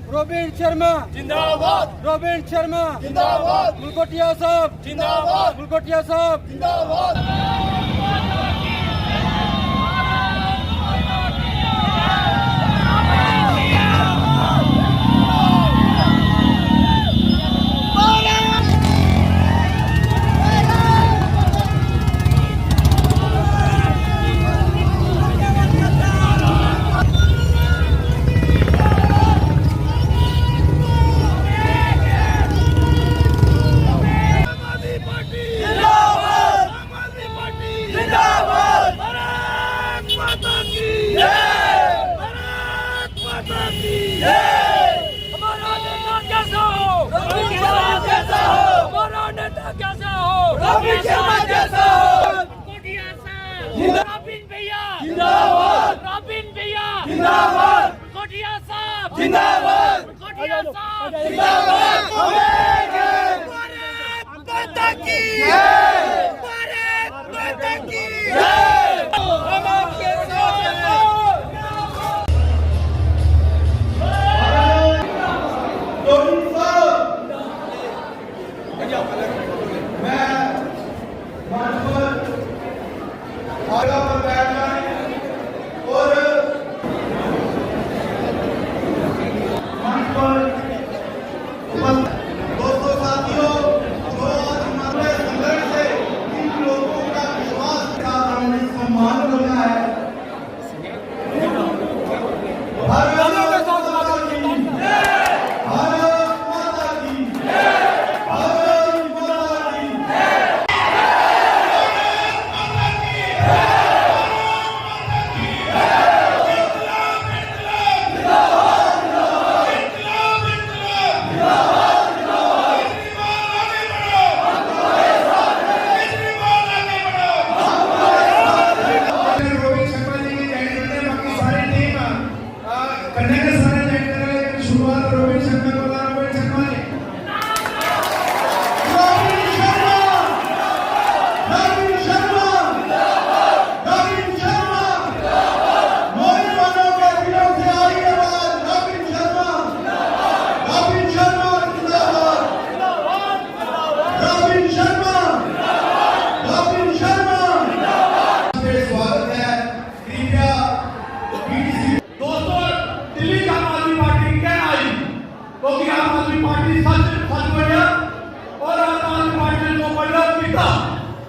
Robin Sharma जिंदाबाद, robin Sharma जिंदाबाद, मुलकोटिया साहब जिंदाबाद, मुलकोटिया साहब जिंदाबाद। हमारा नेता कैसा हो? रोबिन शर्मा जैसा हो, हमारा नेता कैसा हो? रोबिन शर्मा जैसा हो। कोटिया साहब, जिंदाबाद। रोबिन भैया, जिंदाबाद, रोबिन भैया, जिंदाबाद, कोटिया साहब, जिंदाबाद, कोटिया साहब, जिंदाबाद। भारत माता की जय, भारत माता की जय। हम आपके साथ हैं। रोबिन साहब, मैं मंच पर आगा पर बैठ जाए और मंच पर दोस्तों साथियों, जो आज हमारे संघर्ष से इन लोगों का विश्वास का हमने सम्मान करना है। भारत माता की जय, भारत माता की जय, भारत माता की जय। रोबिन शर्मा जी की जॉइन करते हैं, बाकी सारी टीम करने के सारे जॉइन कर रहे हैं। शुरुआत रोबिन शर्मा को करा। Robin Sharma ji, Robin Sharma, Robin Sharma, Robin Sharma, नौजवानों के दिलों से आई आवाज रोबिन शर्मा, रोबिन शर्मा जिंदाबाद, रोबिन शर्मा, रोबिन शर्मा। स्वागत है। कृपया दोस्तों, दिल्ली का आम आदमी पार्टी क्या आई, क्योंकि आम आदमी पार्टी सच बोलिया और आम आदमी पार्टी ने जो बड़ा पीता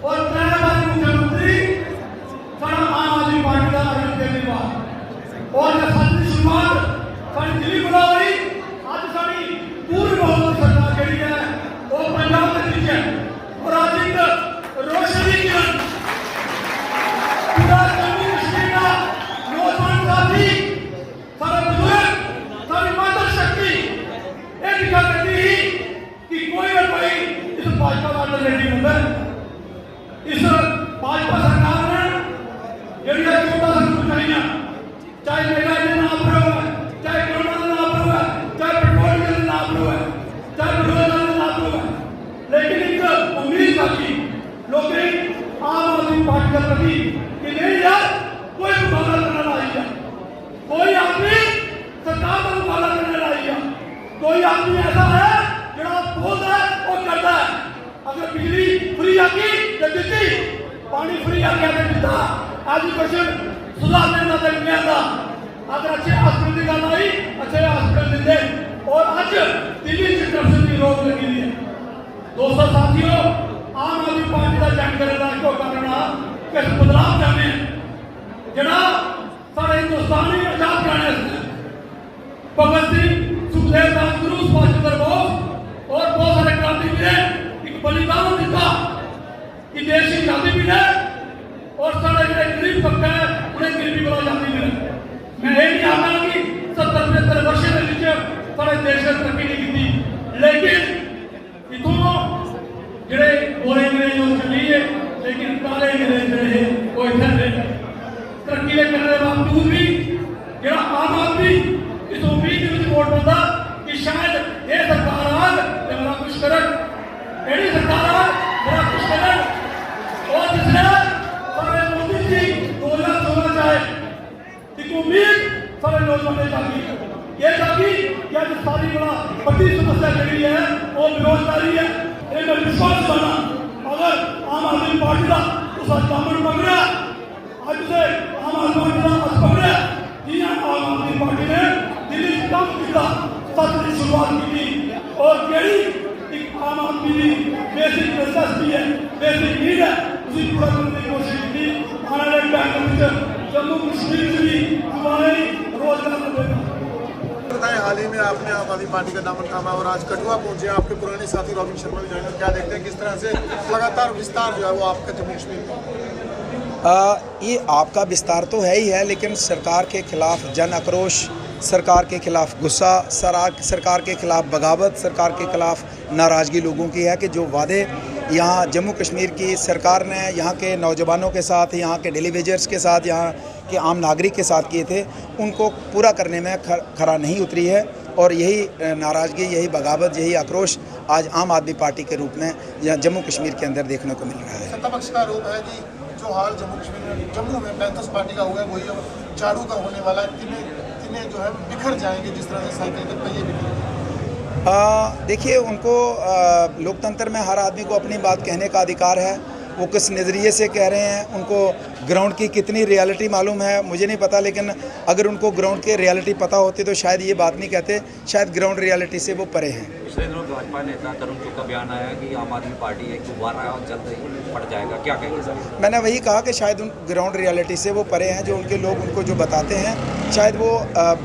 और पहले बार मुख्यमंत्री सारा आम आदमी पार्टी का अरविंद केजरीवाल और ये सच की शुरुआत सारी दिल्ली बुला रही। आज सारी पूरी बहुमत सरकार करी है और पंजाब के पीछे और आज एक रोशनी किरण पूरा जम्मू कश्मीर का नौजवान साथी, सारे बुजुर्ग, सारी माता शक्ति एक दिखा करती ही कि कोई ना कोई इस भाजपा का अल्टरनेटिव होता है। इस भाजपा सरकार ने जड़िया 14 पहुंचाइया, चाहे महंगाई के नाम पर हो, चाहे कोरोना के नाम पर हो, चाहे पेट्रोल के नाम पर हो, चाहे बेरोजगारी के नाम पर हो, लेकिन एक उम्मीद थी लोग आम आदमी पार्टी का प्रति कि नहीं यार कोई मुकाबला करने आएगा, कोई आदमी सरकार का मुकाबला करने आएगा, कोई आदमी ऐसा है जो बोलता है और करता है। अगर बिजली फ्री आती तो देती, पानी फ्री आ गया तो देता, एजुकेशन सुधार देना तो नहीं आता। अगर अच्छे हॉस्पिटल की गल आई, अच्छे हॉस्पिटल देते और आज दिल्ली की तरफ से भी रोक लगी हुई है। दोस्तों साथियों, आम आदमी पार्टी का जॉइन करने का क्यों कारण कि बदलाव चाहते हैं जरा सारे हिंदुस्तानी आजाद कराने भगत सिंह, सुखदेव, राजगुरु, सुभाष चंद्र बोस और बहुत सारे क्रांतिवीर एक बलिदान दिता कि देश की आजादी मिले और सारे जो गरीब तबका है उन्हें गरीबी को आजादी मिले। मैं ये नहीं कहता कि 70-75 वर्ष के नीचे सारे देश ने तरक्की नहीं की, लेकिन इतों ਜਿਹੜੇ गोरे अंग्रेज हो चली है, लेकिन काले अंग्रेज ਜਿਹੜੇ वो इधर रहे। तरक्की करने के बावजूद भी ਜਿਹੜਾ आम आदमी इस उम्मीद में वोट पाता कि शायद ये सरकार आग मेरा कुछ करन, यही सरकार आग मेरा कुछ करन। और जिसने सारे मोदी जी 2016 चाहे एक उम्मीद सारे नौजवानों जागी, ये जागी कि आज बड़ी समस्या जी है वो बेरोजगारी है। ये मैं विश्वास करना अगर आम आदमी पार्टी का तुसा दामन पकड़ा अज से आम आदमी पार्टी का अज पकड़ा जी आम आदमी पार्टी ने दिल्ली काम किया सच की शुरुआत की और केड़ी एक आम आदमी की बेसिक नेसेसिटी है बेसिक नीड है उसी पूरा करने की कोशिश की। आने वाले टाइम में जम्मू कश्मीर की हमारे रोजगार मिलेगा। बताएं, हाल ही में आपने आम आदमी पार्टी का दामन थामा और आज कठुआ पहुंचे आपके पुराने साथी रॉबिन शर्मा भी ज्वाइन। क्या देखते हैं किस तरह से लगातार विस्तार जो है वो आपका जम्मू कश्मीर में? ये आपका विस्तार तो है ही है, लेकिन सरकार के खिलाफ जन आक्रोश, सरकार के खिलाफ गुस्सा, सरकार के खिलाफ बगावत, सरकार के खिलाफ नाराज़गी लोगों की है कि जो वादे यहाँ जम्मू कश्मीर की सरकार ने यहाँ के नौजवानों के साथ, यहाँ के डेली वेजर्स के साथ, यहाँ के आम नागरिक के साथ किए थे, उनको पूरा करने में खरा नहीं उतरी है। और यही नाराज़गी, यही बगावत, यही आक्रोश आज आम आदमी पार्टी के रूप में यहाँ जम्मू कश्मीर के अंदर देखने को मिल रहा है। सत्ता पक्ष का आरोप है कि जो हाल जम्मू कश्मीर में जम्मू में पैंथर्स पार्टी का हुआ है वही अब झाड़ू का होने वाला है। तिने जो है बिखर जाएंगे जिस तरह से साइकिल के पहिए बिखर। देखिए, उनको लोकतंत्र में हर आदमी को अपनी बात कहने का अधिकार है। वो किस नज़रिए से कह रहे हैं, उनको ग्राउंड की कितनी रियलिटी मालूम है मुझे नहीं पता, लेकिन अगर उनको ग्राउंड की रियलिटी पता होती तो शायद ये बात नहीं कहते। शायद ग्राउंड रियलिटी से वो परे हैं। पिछले दिनों भाजपा नेता तरुण चुग का बयान आया कि आम आदमी पार्टी एक दोबारा है और जल्द ही पड़ जाएगा, क्या कहेंगे सर? मैंने वही कहा कि शायद उन ग्राउंड रियलिटी से वो परे हैं। जो उनके लोग उनको जो बताते हैं, शायद वो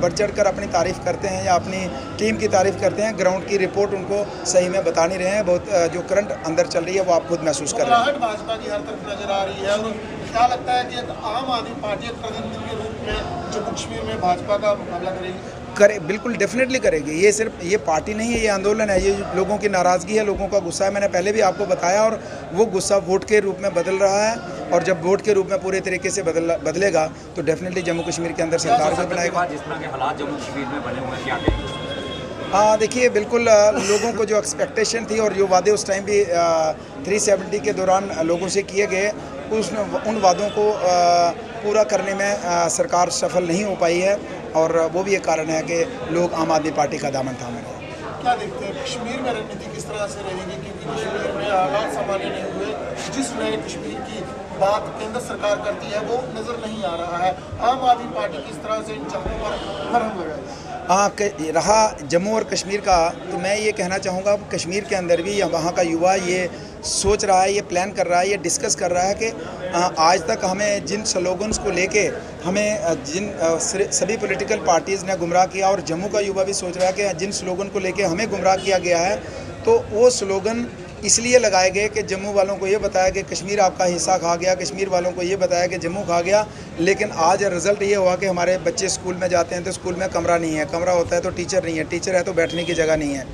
बढ़ चढ़ कर अपनी तारीफ़ करते हैं या अपनी टीम की तारीफ़ करते हैं। ग्राउंड की रिपोर्ट उनको सही में बता नहीं रहे हैं। बहुत जो करंट अंदर चल रही है वो आप खुद महसूस कर रहे हैं। भाजपा की हर तरफ नजर आ रही है और क्या लगता है कि आम आदमी पार्टी एक प्रतिनिधि के रूप में जम्मू कश्मीर में भाजपा का मुकाबला करेगी? बिल्कुल डेफिनेटली करेगी। ये सिर्फ ये पार्टी नहीं है, ये आंदोलन है, ये लोगों की नाराज़गी है, लोगों का गुस्सा है। मैंने पहले भी आपको बताया, और वो गुस्सा वोट के रूप में बदल रहा है। और जब वोट के रूप में पूरे तरीके से बदलेगा तो डेफिनेटली जम्मू कश्मीर के अंदर सरकार भी बनाएगा। जिस तरह के हालात जम्मू कश्मीर में बने हुए हैं, क्या कहेंगे? देखिए, बिल्कुल लोगों को जो एक्सपेक्टेशन थी और जो वादे उस टाइम भी 370 के दौरान लोगों से किए गए, उन वादों को पूरा करने में सरकार सफल नहीं हो पाई है। और वो भी एक कारण है कि लोग आम आदमी पार्टी का दामन थामे रहे। क्या देखते हैं कश्मीर में रणनीति किस तरह से रहेगी, क्योंकि कश्मीर में हालात सामान्य नहीं हुए। जिस नए कश्मीर की बात केंद्र सरकार करती है वो नज़र नहीं आ रहा है। आम आदमी पार्टी किस तरह से इन जगहों पर मरहम लगाएगी? रहा जम्मू और कश्मीर का, तो मैं ये कहना चाहूँगा कश्मीर के अंदर भी वहाँ का युवा ये सोच रहा है, ये प्लान कर रहा है, ये डिस्कस कर रहा है कि आज तक हमें जिन स्लोगन्स को लेके हमें जिन सभी पॉलिटिकल पार्टीज़ ने गुमराह किया, और जम्मू का युवा भी सोच रहा है कि जिन स्लोगन को लेके हमें गुमराह किया गया है, तो वो स्लोगन इसलिए लगाए गए कि जम्मू वालों को ये बताया कि कश्मीर आपका हिस्सा खा गया, कश्मीर वालों को ये बताया कि जम्मू खा गया। लेकिन आज रिज़ल्ट ये हुआ कि हमारे बच्चे स्कूल में जाते हैं तो स्कूल में कमरा नहीं है, कमरा होता है तो टीचर नहीं है, टीचर है तो बैठने की जगह नहीं है,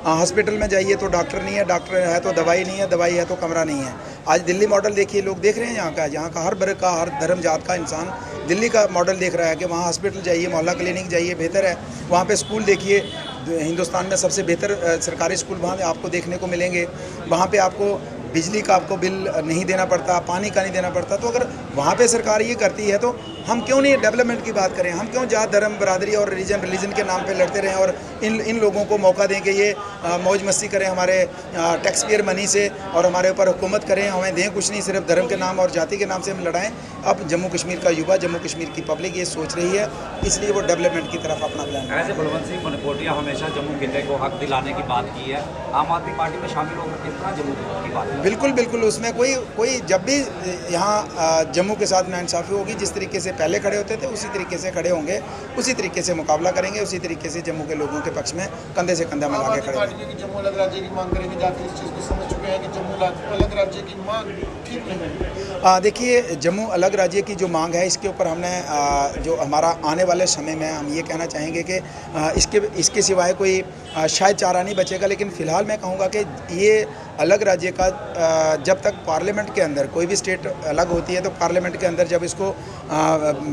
हॉस्पिटल में जाइए तो डॉक्टर नहीं है, डॉक्टर है तो दवाई नहीं है, दवाई है तो कमरा नहीं है। आज दिल्ली मॉडल देखिए, लोग देख रहे हैं यहाँ का हर वर्ग का, हर धर्म जात का इंसान दिल्ली का मॉडल देख रहा है कि वहाँ हॉस्पिटल जाइए, मोहल्ला क्लिनिक जाइए, बेहतर है। वहाँ पे स्कूल देखिए, हिंदुस्तान में सबसे बेहतर सरकारी स्कूल वहाँ आपको देखने को मिलेंगे। वहाँ पे आपको बिजली का आपको बिल नहीं देना पड़ता, पानी का नहीं देना पड़ता। तो अगर वहाँ पे सरकार ये करती है तो हम क्यों नहीं डेवलपमेंट की बात करें? हम क्यों जात धर्म बरादरी और रिलीजन के नाम पे लड़ते रहें और इन लोगों को मौका दें कि ये मौज मस्ती करें हमारे टैक्स पेयर मनी से और हमारे ऊपर हुकूमत करें, हमें दें कुछ नहीं, सिर्फ धर्म के नाम और जाति के नाम से हम लड़ाएं। अब जम्मू कश्मीर का युवा, जम्मू कश्मीर की पब्लिक ये सोच रही है, इसलिए वो डेवलपमेंट की तरफ अपना प्लान। ऐसे बलवंत सिंह मनकोटिया हमेशा जम्मू खिते को हक दिलाने की बात की है, आम आदमी पार्टी में शामिल होकर कितना जम्मू की बात है? बिल्कुल बिल्कुल, उसमें कोई जब भी यहाँ जम्मू के साथ नाइंसाफ़ी होगी, जिस तरीके से पहले खड़े होते थे उसी तरीके से खड़े होंगे, उसी तरीके से मुकाबला करेंगे, उसी तरीके से जम्मू के लोगों के पक्ष में कंधे से कंधा मिला के खड़े होंगे। जम्मू अलग राज्य की मांग करेंगे, जाके इस चीज़ को समझ चुके हैं कि जम्मू अलग राज्य की मांग ठीक नहीं है। देखिए, जम्मू अलग राज्य की जो मांग है, इसके ऊपर हमने जो हमारा आने वाले समय में हम ये कहना चाहेंगे कि इसके सिवाय कोई शायद चारा नहीं बचेगा। लेकिन फ़िलहाल मैं कहूँगा कि ये अलग राज्य का जब तक पार्लियामेंट के अंदर कोई भी स्टेट अलग होती है तो पार्लियामेंट के अंदर जब इसको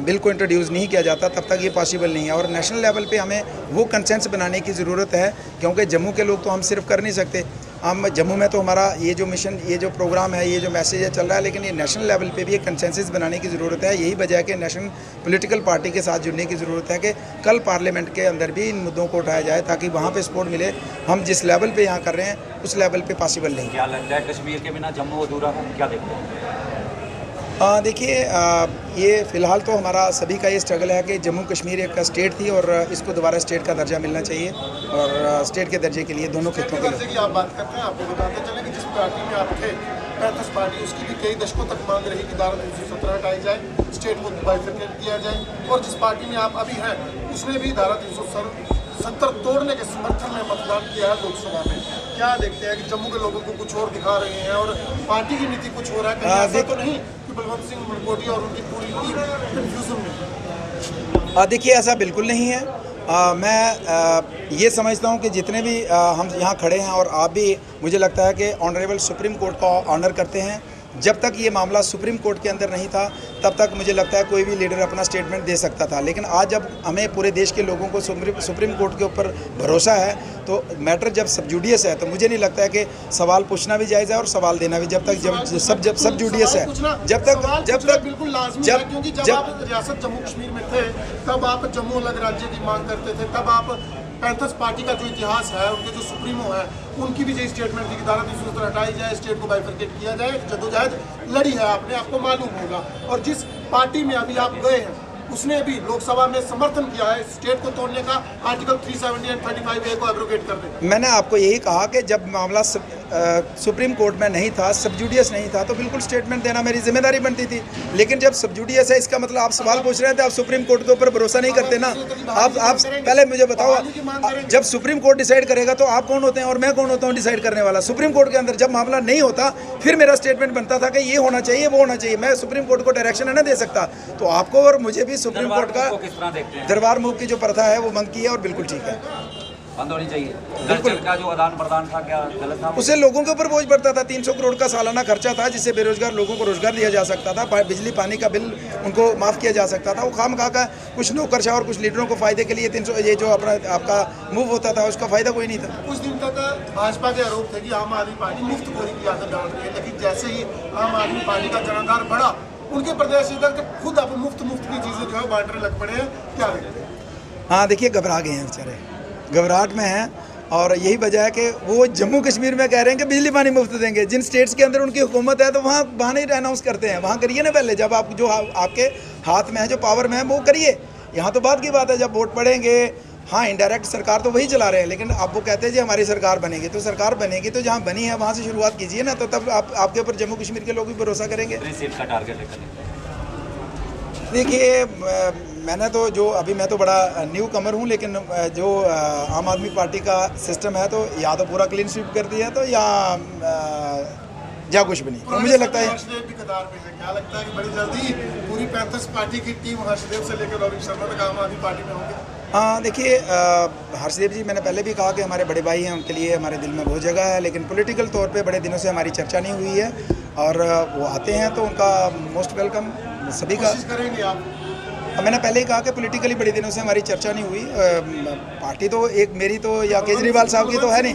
बिल को इंट्रोड्यूस नहीं किया जाता तब तक ये पॉसिबल नहीं है। और नेशनल लेवल पे हमें वो कंसेंस बनाने की ज़रूरत है, क्योंकि जम्मू के लोग तो हम सिर्फ कर नहीं सकते, हम जम्मू में तो हमारा ये जो मिशन, ये जो प्रोग्राम है, ये जो मैसेज है चल रहा है, लेकिन ये नेशनल लेवल पे भी एक कंसेंसस बनाने की ज़रूरत है। यही वजह है कि नेशनल पॉलिटिकल पार्टी के साथ जुड़ने की ज़रूरत है कि कल पार्लियामेंट के अंदर भी इन मुद्दों को उठाया जाए ताकि वहाँ पे सपोर्ट मिले। हम जिस लेवल पे यहाँ कर रहे हैं उस लेवल पे पॉसिबल नहीं। क्या लगता है कश्मीर के बिना जम्मू अधूरा है, क्या देखते हैं? देखिए, ये फ़िलहाल तो हमारा सभी का ये स्ट्रगल है कि जम्मू कश्मीर एक स्टेट थी और इसको दोबारा स्टेट का दर्जा मिलना चाहिए, और स्टेट के दर्जे के लिए दोनों खित्तों के दर्जे की आप बात करते हैं, आपको बताते चलें कि जिस पार्टी में आप थे, पैंथर्स पार्टी, उसकी भी कई दशकों तक मांग रही कि धारा 317 हटाई जाए, स्टेट को बाइफरकेट किया जाए, और जिस पार्टी में आप अभी हैं उसने भी धारा 370 तोड़ने के समर्थन में मतदान किया है लोकसभा में। क्या देखते हैं कि जम्मू के लोगों को कुछ और दिखा रहे हैं और पार्टी की नीति कुछ हो रहा है, कहीं ऐसा तो नहीं कि बलवंत सिंह मनकोटिया और उनकी पूरी टीम कंफ्यूजन में? देखिए, ऐसा बिल्कुल नहीं है। मैं ये समझता हूँ कि जितने भी हम यहाँ खड़े हैं और आप भी, मुझे लगता है कि ऑनरेबल सुप्रीम कोर्ट का ऑनर करते हैं। जब तक ये मामला सुप्रीम कोर्ट के अंदर नहीं था तब तक मुझे लगता है कोई भी लीडर अपना स्टेटमेंट दे सकता था, लेकिन आज जब हमें पूरे देश के लोगों को सुप्रीम कोर्ट के ऊपर भरोसा है तो मैटर जब सब जुडियस है तो मुझे नहीं लगता है कि सवाल पूछना भी जायज़ है और सवाल देना भी, जब तक सब जुडियस है, जब तक बिल्कुल लाजमी है, क्योंकि जब आप रियासत जम्मू कश्मीर में थे तब आप जम्मू अलग राज्य की मांग करते थे, तब आप पैंथर्स पार्टी का जो इतिहास है, उनके जो सुप्रीमो है, उनकी भी यही स्टेटमेंट थी कि धारा 370 हटाई जाए, स्टेट को बाइफरकेट किया जाए। जद्दोजहद लड़ी है आपने, आपको मालूम होगा, और जिस पार्टी में अभी आप गए हैं उसने भी लोकसभा में समर्थन किया है स्टेट को तोड़ने का, आर्टिकल 370 और 35A को एब्रोगेट कर दे। मैंने आपको यही कहा कि जब मामला सुप्रीम कोर्ट में नहीं था, सब जुडियस नहीं था, तो बिल्कुल स्टेटमेंट देना मेरी जिम्मेदारी बनती थी, लेकिन जब सब जुडियस है इसका मतलब आप सवाल पूछ रहे थे, आप सुप्रीम कोर्ट के ऊपर भरोसा नहीं करते ना। आप पहले मुझे बताओ, जब सुप्रीम कोर्ट डिसाइड करेगा तो आप कौन होते हैं और मैं कौन होता हूँ डिसाइड करने वाला? सुप्रीम कोर्ट के अंदर जब मामला नहीं होता फिर मेरा स्टेटमेंट बनता था कि ये होना चाहिए, वो होना चाहिए। मैं सुप्रीम कोर्ट को डायरेक्शन है ना दे सकता, तो आपको और मुझे भी सुप्रीम कोर्ट का किस तरह देखते हैं? दरबार मूव की जो प्रथा है वो बंद की है और बिल्कुल ठीक है, बंद होनी चाहिए। कल्चर का जो आदान प्रदान था क्या गलत था? उससे लोगों के ऊपर बोझ पड़ता था। 300 करोड़ का सालाना खर्चा था जिससे बेरोजगार लोगों को रोजगार दिया जा सकता था, बिजली पानी का बिल उनको माफ़ किया जा सकता था। वो खामखा का कुछ नौकरशाह और कुछ लीडरों को फायदे के लिए 300 ये जो अपना आपका मूव होता था उसका फायदा कोई नहीं था। कुछ दिन तक भाजपा के आरोप थे कि आम आदमी पार्टी मुफ्त खोरी की आदत डाल रही है, लेकिन जैसे ही आम आदमी पार्टी का जनाधार बढ़ा, उनके प्रदेश अध्यक्ष खुद अब मुफ्त की चीज़ें जो है बांटने लग पड़े हैं। क्या देखते हैं? हाँ, देखिए, घबरा गए हैं बेचारे, घबराहट में हैं, और यही वजह है कि वो जम्मू कश्मीर में कह रहे हैं कि बिजली पानी मुफ्त देंगे। जिन स्टेट्स के अंदर उनकी हुकूमत है तो वहाँ बहाने अनाउंस करते हैं, वहाँ करिए ना पहले, जब आप जो आपके हाथ में है, जो पावर में है वो करिए। यहाँ तो बात की बात है, जब वोट पड़ेंगे, हाँ इनडायरेक्ट सरकार तो वही चला रहे हैं, लेकिन अब वो कहते हैं जी हमारी सरकार बनेगी, तो सरकार बनेगी तो जहाँ बनी है वहाँ से शुरुआत कीजिए ना, तो तब आपके ऊपर जम्मू कश्मीर के लोग भी भरोसा करेंगे। सीट का टारगेट लेकर देखिए, मैंने तो जो अभी, मैं तो बड़ा न्यू कमर हूँ, लेकिन जो आम आदमी पार्टी का सिस्टम है तो या तो पूरा क्लीन स्वीप कर दिया तो या कुछ भी नहीं। तो मुझे लगता है हर्षदेव भी कतार में है, क्या लगता है कि बड़ी जल्दी पूरी पैंथर्स पार्टी की टीम हर्षदेव से लेकर रोहित शर्मा तक आम आदमी पार्टी में होंगे? हाँ, देखिए, हर्षदेव जी, मैंने पहले भी कहा कि हमारे बड़े भाई हैं, उनके लिए हमारे दिल में बहुत जगह है, लेकिन पॉलिटिकल तौर पे बड़े दिनों से हमारी चर्चा नहीं हुई है, और वो आते हैं तो उनका मोस्ट वेलकम सभी का। कोशिश करेंगे आप? मैंने पहले ही कहा कि पॉलिटिकली बड़े दिनों से हमारी चर्चा नहीं हुई। पार्टी तो एक मेरी तो या केजरीवाल साहब की तो है नहीं।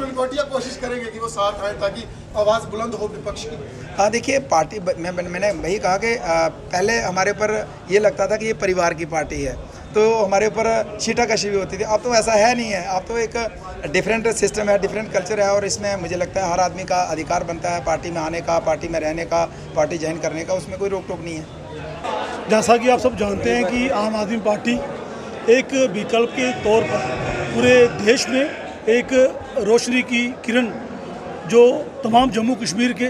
कोशिश करेंगे कि वो साथ आए ताकि आवाज़ बुलंद हो विपक्ष की। हाँ, देखिए, पार्टी मैंने वही कहा कि पहले हमारे ऊपर ये लगता था कि ये परिवार की पार्टी है, तो हमारे ऊपर छीटाकशी भी होती थी। अब तो ऐसा है नहीं है, अब तो एक डिफरेंट सिस्टम है, डिफरेंट कल्चर है, और इसमें मुझे लगता है हर आदमी का अधिकार बनता है पार्टी में आने का, पार्टी में रहने का, पार्टी ज्वाइन करने का, उसमें कोई रोक टोक नहीं है। जैसा कि आप सब जानते हैं कि आम आदमी पार्टी एक विकल्प के तौर पर पूरे देश में एक रोशनी की किरण, जो तमाम जम्मू कश्मीर के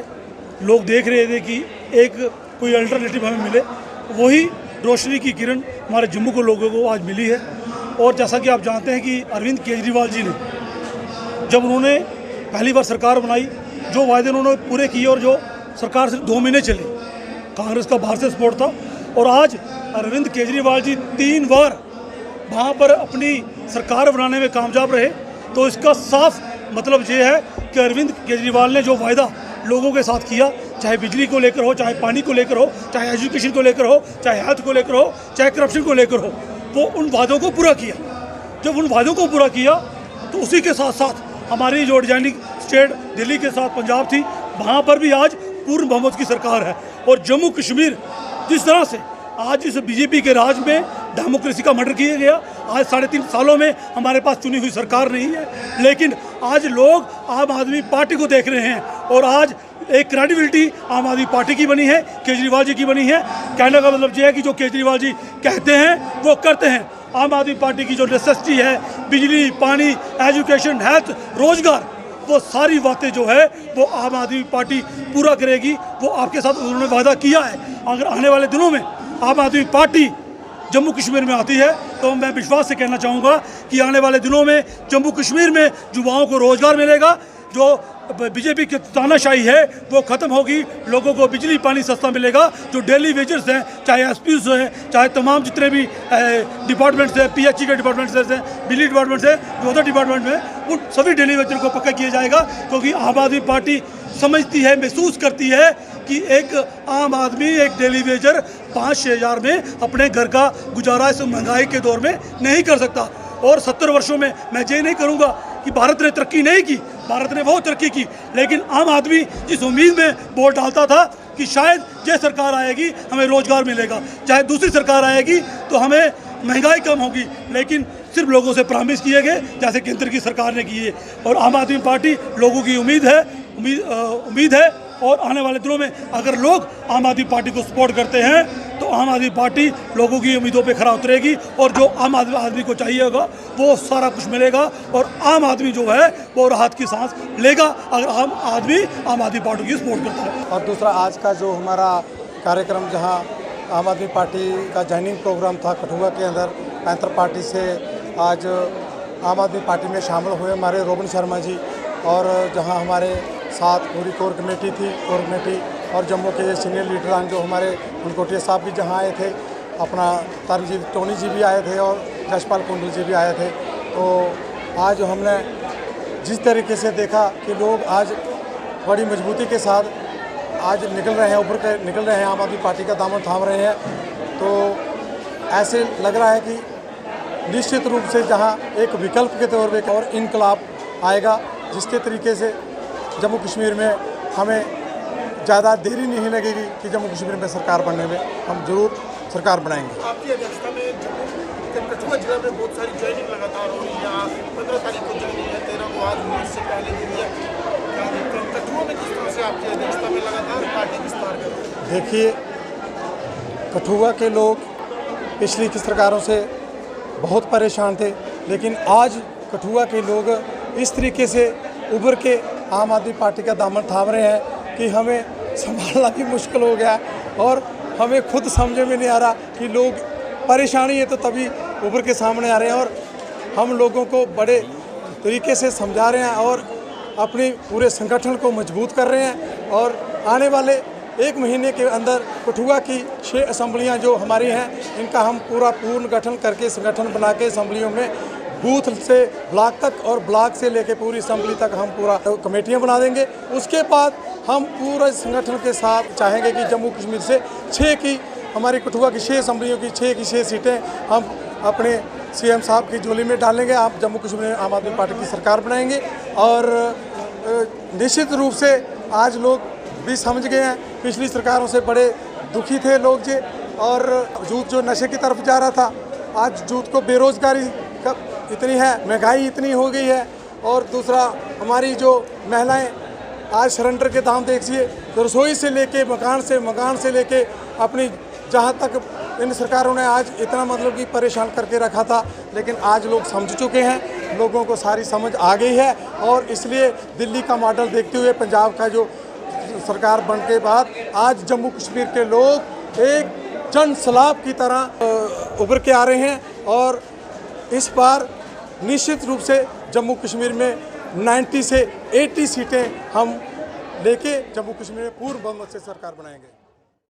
लोग देख रहे थे कि एक कोई अल्टरनेटिव हमें मिले, वही रोशनी की किरण हमारे जम्मू के लोगों को आज मिली है। और जैसा कि आप जानते हैं कि अरविंद केजरीवाल जी ने जब उन्होंने पहली बार सरकार बनाई, जो वायदे उन्होंने पूरे किए और जो सरकार सिर्फ 2 महीने चली, कांग्रेस का बाहर से सपोर्ट था, और आज अरविंद केजरीवाल जी 3 बार वहाँ पर अपनी सरकार बनाने में कामयाब रहे। तो इसका साफ मतलब ये है कि अरविंद केजरीवाल ने जो वायदा लोगों के साथ किया, चाहे बिजली को लेकर हो, चाहे पानी को लेकर हो, चाहे एजुकेशन को लेकर हो, चाहे हेल्थ को लेकर हो, चाहे करप्शन को लेकर हो, वो उन वादों को पूरा किया। जब उन वादों को पूरा किया तो उसी के साथ साथ हमारी जो डिजाइनिंग स्टेट दिल्ली के साथ पंजाब थी, वहाँ पर भी आज पूर्ण बहुमत की सरकार है। और जम्मू कश्मीर जिस तरह से आज इस बीजेपी के राज में डेमोक्रेसी का मर्डर किया गया, आज 3.5 सालों में हमारे पास चुनी हुई सरकार नहीं है, लेकिन आज लोग आम आदमी पार्टी को देख रहे हैं और आज एक क्रेडिबिलिटी आम आदमी पार्टी की बनी है, केजरीवाल जी की बनी है। कहने का मतलब ये है कि जो केजरीवाल जी कहते हैं वो करते हैं। आम आदमी पार्टी की जो नेसेसिटी है, बिजली, पानी, एजुकेशन, हेल्थ, रोजगार, वो सारी बातें जो है वो आम आदमी पार्टी पूरा करेगी। वो आपके साथ उन्होंने वादा किया है। अगर आने वाले दिनों में आम आदमी पार्टी जम्मू कश्मीर में आती है तो मैं विश्वास से कहना चाहूँगा कि आने वाले दिनों में जम्मू कश्मीर में युवाओं को रोज़गार मिलेगा। जो बीजेपी की तानाशाही है वो ख़त्म होगी, लोगों को बिजली पानी सस्ता मिलेगा। जो डेली वेजर्स हैं, चाहे एसपीज हैं, चाहे तमाम जितने भी डिपार्टमेंट्स हैं, पीएचई के डिपार्टमेंट्स हैं, बिजली डिपार्टमेंट्स हैं, जो अदर डिपार्टमेंट में, उन सभी डेली वेजर को पक्का किया जाएगा। क्योंकि आम आदमी पार्टी समझती है, महसूस करती है कि एक आम आदमी, एक डेली वेजर 5-6 हज़ार में अपने घर का गुजारा इस महंगाई के दौर में नहीं कर सकता। और 70 वर्षों में मैं ये नहीं करूँगा कि भारत ने तरक्की नहीं की, भारत ने बहुत तरक्की की, लेकिन आम आदमी जिस उम्मीद में वोट डालता था कि शायद ये सरकार आएगी हमें रोज़गार मिलेगा, चाहे दूसरी सरकार आएगी तो हमें महंगाई कम होगी, लेकिन सिर्फ लोगों से प्रॉमिस किए गए जैसे केंद्र की सरकार ने किए। और आम आदमी पार्टी लोगों की उम्मीद है और आने वाले दिनों में अगर लोग आम आदमी पार्टी को सपोर्ट करते हैं तो आम आदमी पार्टी लोगों की उम्मीदों पे खरा उतरेगी और जो आम आदमी को चाहिए होगा वो सारा कुछ मिलेगा और आम आदमी जो है वो राहत की सांस लेगा अगर आम आदमी पार्टी की सपोर्ट करता है। और दूसरा, आज का जो हमारा कार्यक्रम जहां आम आदमी पार्टी का ज्वाइनिंग प्रोग्राम था कठुआ के अंदर, पैंथर पार्टी से आज आम आदमी पार्टी में शामिल हुए हमारे रोबिन शर्मा जी, और जहां हमारे साथ पूरी कोर कमेटी और जम्मू के सीनियर लीडरान जो हमारे फुलकोटिया साहब भी जहां आए थे, अपना तरनजीत टोनी जी भी आए थे और जशपाल कुंडल जी भी आए थे। तो आज हमने जिस तरीके से देखा कि लोग आज बड़ी मजबूती के साथ आज निकल रहे हैं, आम आदमी पार्टी का दामन थाम रहे हैं, तो ऐसे लग रहा है कि निश्चित रूप से जहां एक विकल्प के तौर पर और इनकलाब आएगा, जिसके तरीके से जम्मू कश्मीर में हमें ज़्यादा देरी नहीं लगेगी कि जम्मू कश्मीर में सरकार बनने में हम जरूर सरकार बनाएंगे। आपकी अध्यक्षता में कठुआ जिला में बहुत सारी ज्वाइनिंग लगातार हो रही है। 15 तारीख को ज्वाइनिंग है, 13 को आज हुई, इससे पहले दिन है। कठुआ में किस तरह से आपकी अध्यक्षता में लगातार पार्टी विस्तार कर रही है? देखिए, कठुआ के लोग पिछली की सरकारों से बहुत परेशान थे, लेकिन आज कठुआ के लोग इस तरीके से उभर के आम आदमी पार्टी का दामन थाम रहे हैं कि हमें संभालना भी मुश्किल हो गया और हमें खुद समझ में नहीं आ रहा कि लोग परेशानी है तो तभी उभर के सामने आ रहे हैं और हम लोगों को बड़े तरीके से समझा रहे हैं और अपने पूरे संगठन को मजबूत कर रहे हैं। और आने वाले 1 महीने के अंदर कठुआ की 6 असेंबलियां जो हमारी हैं, इनका हम पूर्ण गठन करके संगठन बना के असेंबलियों में बूथ से ब्लॉक तक और ब्लॉक से लेके पूरी असेंबली तक हम पूरा कमेटियां बना देंगे। उसके बाद हम पूरे संगठन के साथ चाहेंगे कि जम्मू कश्मीर से 6 की हमारी कठुआ की 6 असेंबलियों की 6 की 6 सीटें हम अपने सीएम साहब की झोली में डालेंगे। आप जम्मू कश्मीर में आम आदमी पार्टी की सरकार बनाएंगे और निश्चित रूप से आज लोग भी समझ गए हैं, पिछली सरकारों से बड़े दुखी थे लोग जी, और यूथ जो नशे की तरफ जा रहा था, आज यूथ को बेरोजगारी इतनी है, महंगाई इतनी हो गई है, और दूसरा हमारी जो महिलाएं आज सिलेंडर के दाम देखिए, तो रसोई से लेके मकान से लेके अपनी जहां तक इन सरकारों ने आज इतना मतलब कि परेशान करके रखा था, लेकिन आज लोग समझ चुके हैं, लोगों को सारी समझ आ गई है। और इसलिए दिल्ली का मॉडल देखते हुए पंजाब का जो सरकार बनने के बाद आज जम्मू कश्मीर के लोग एक जन सैलाब की तरह उभर के आ रहे हैं और इस बार निश्चित रूप से जम्मू कश्मीर में 90 से 80 सीटें हम लेके जम्मू कश्मीर में पूर्ण बहुमत से सरकार बनाएंगे।